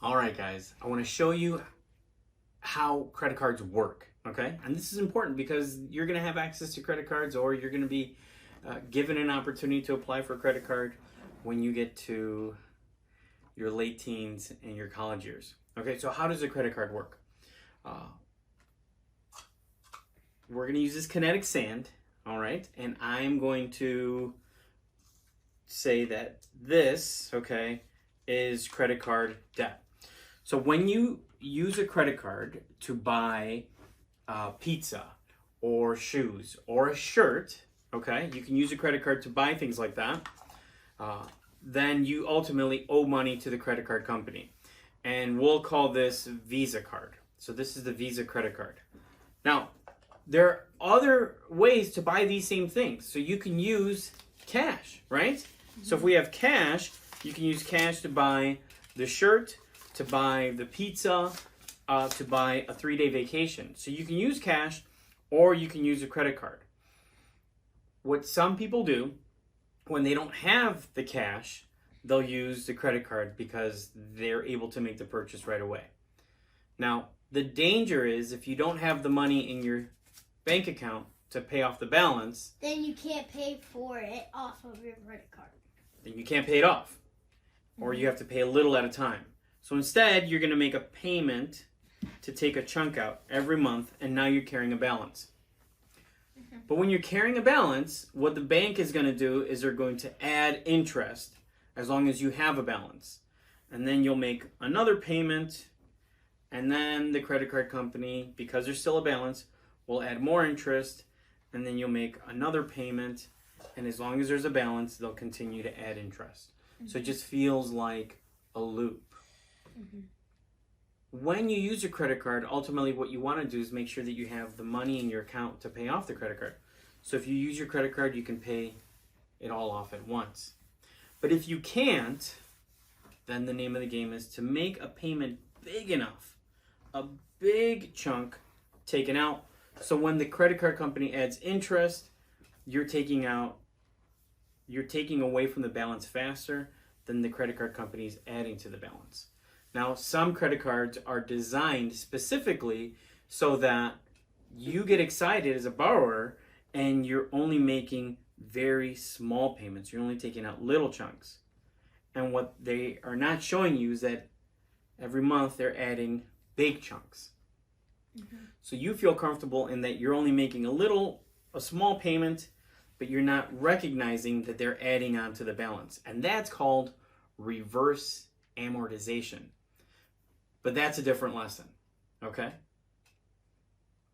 All right, guys, I want to show you how credit cards work, okay? And this is important because you're going to have access to credit cards, or you're going to be given an opportunity to apply for a credit card when you get to your late teens and your college years. Okay, so how does a credit card work? We're going to use this kinetic sand, all right? And I'm going to say that this, okay, is credit card debt. So when you use a credit card to buy pizza or shoes or a shirt, okay, you can use a credit card to buy things like that, then you ultimately owe money to the credit card company. And we'll call this Visa card. So this is the Visa credit card. Now, there are other ways to buy these same things. So you can use cash, right? Mm-hmm. So if we have cash, you can use cash to buy the shirt, to buy the pizza, to buy a 3-day vacation. So you can use cash or you can use a credit card. What some people do when they don't have the cash, they'll use the credit card because they're able to make the purchase right away. Now, the danger is if you don't have the money in your bank account to pay off the balance, then you can't pay for it off of your credit card. Then you can't pay it off. Or you have to pay a little at a time. So instead, you're going to make a payment to take a chunk out every month, and now you're carrying a balance. Mm-hmm. But when you're carrying a balance, what the bank is going to do is they're going to add interest as long as you have a balance. And then you'll make another payment, and then the credit card company, because there's still a balance, will add more interest, and then you'll make another payment, and as long as there's a balance, they'll continue to add interest. Mm-hmm. So it just feels like a loop. Mm-hmm. When you use your credit card, ultimately what you want to do is make sure that you have the money in your account to pay off the credit card. So if you use your credit card, you can pay it all off at once. But if you can't, then the name of the game is to make a payment big enough, a big chunk taken out, so when the credit card company adds interest, you're taking away from the balance faster than the credit card company is adding to the balance. Now, some credit cards are designed specifically so that you get excited as a borrower and you're only making very small payments. You're only taking out little chunks. And what they are not showing you is that every month they're adding big chunks. Mm-hmm. So you feel comfortable in that you're only making a small payment, but you're not recognizing that they're adding on to the balance. And that's called reverse amortization. But that's a different lesson, okay?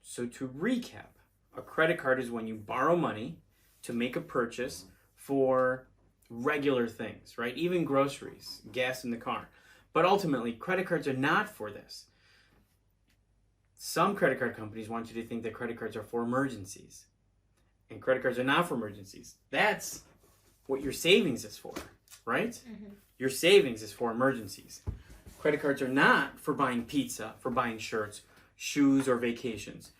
So to recap, a credit card is when you borrow money to make a purchase for regular things, right? Even groceries, gas in the car. But ultimately, credit cards are not for this. Some credit card companies want you to think that credit cards are for emergencies. And credit cards are not for emergencies. That's what your savings is for, right? Mm-hmm. Your savings is for emergencies. Credit cards are not for buying pizza, for buying shirts, shoes, or vacations.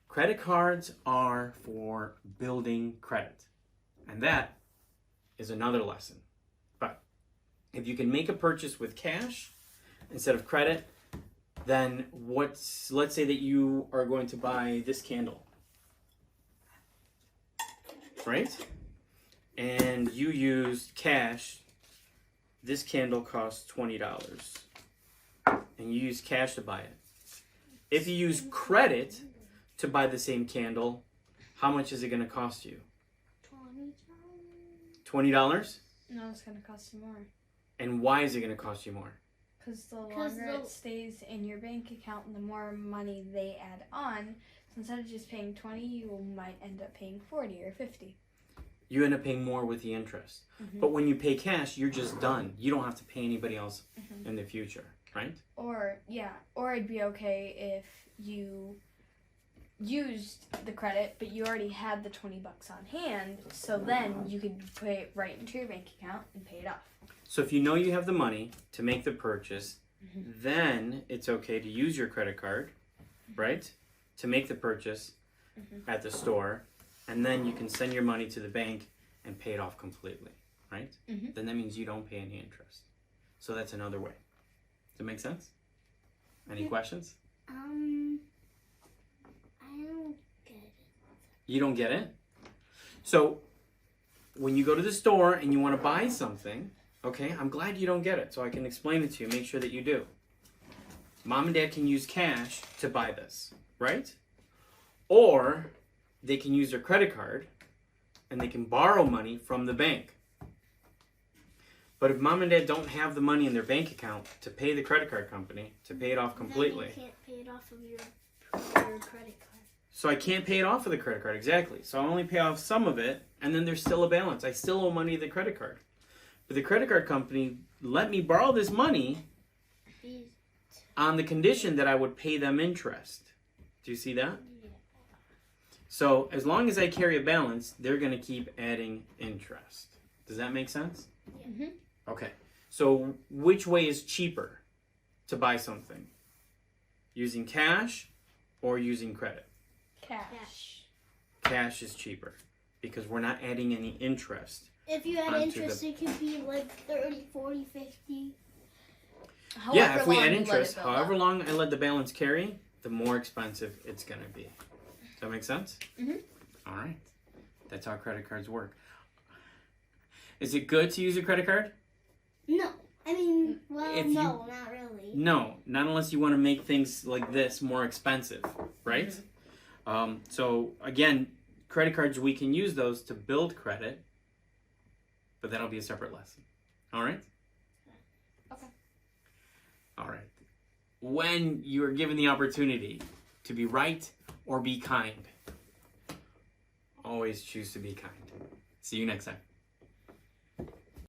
Credit cards are for building credit. And that is another lesson. But if you can make a purchase with cash instead of credit, then let's say that you are going to buy this candle, right? And you used cash. This candle costs $20. And you use cash to buy it. If you use credit to buy the same candle, how much is it going to cost you? $20? No, it's going to cost you more. And why is it going to cost you more? Because the longer it stays in your bank account, and the more money they add on. So instead of just paying $20, you might end up paying $40 or $50. You end up paying more with the interest. Mm-hmm. But when you pay cash, you're just done. You don't have to pay anybody else in the future, right? Or it'd be okay if you used the credit, but you already had the $20 on hand, so then you could put it right into your bank account and pay it off. So if you know you have the money to make the purchase, then it's okay to use your credit card, right, to make the purchase at the store, and then you can send your money to the bank and pay it off completely, right? Then that means you don't pay any interest. So that's another way. Does it make sense? Any questions? I don't get it. You don't get it? So, when you go to the store and you want to buy something, okay, I'm glad you don't get it, so I can explain it to you, make sure that you do. Mom and Dad can use cash to buy this, right? Or they can use their credit card and they can borrow money from the bank. But if Mom and Dad don't have the money in their bank account to pay the credit card company, to pay it off completely. Then you can't pay it off of your credit card. So I can't pay it off of the credit card, exactly. So I only pay off some of it, and then there's still a balance. I still owe money to the credit card. But the credit card company let me borrow this money on the condition that I would pay them interest. Do you see that? Yeah. So as long as I carry a balance, they're going to keep adding interest. Does that make sense? Mm-hmm. Okay. So which way is cheaper to buy something? Using cash or using credit? Cash. Cash is cheaper because we're not adding any interest. If you add Onto interest, it could be like 30, 40, 50. Yeah, if we long add you let interest, it build however up. long I let the balance carry, the more expensive it's going to be. Does that make sense? Mm-hmm. All right. That's how credit cards work. Is it good to use a credit card? No. I mean, well, If no, not really. No, not unless you want to make things like this more expensive, right? So again, credit cards, we can use those to build credit, but that'll be a separate lesson. All right? Okay. All right. When you are given the opportunity to be right or be kind, always choose to be kind. See you next time.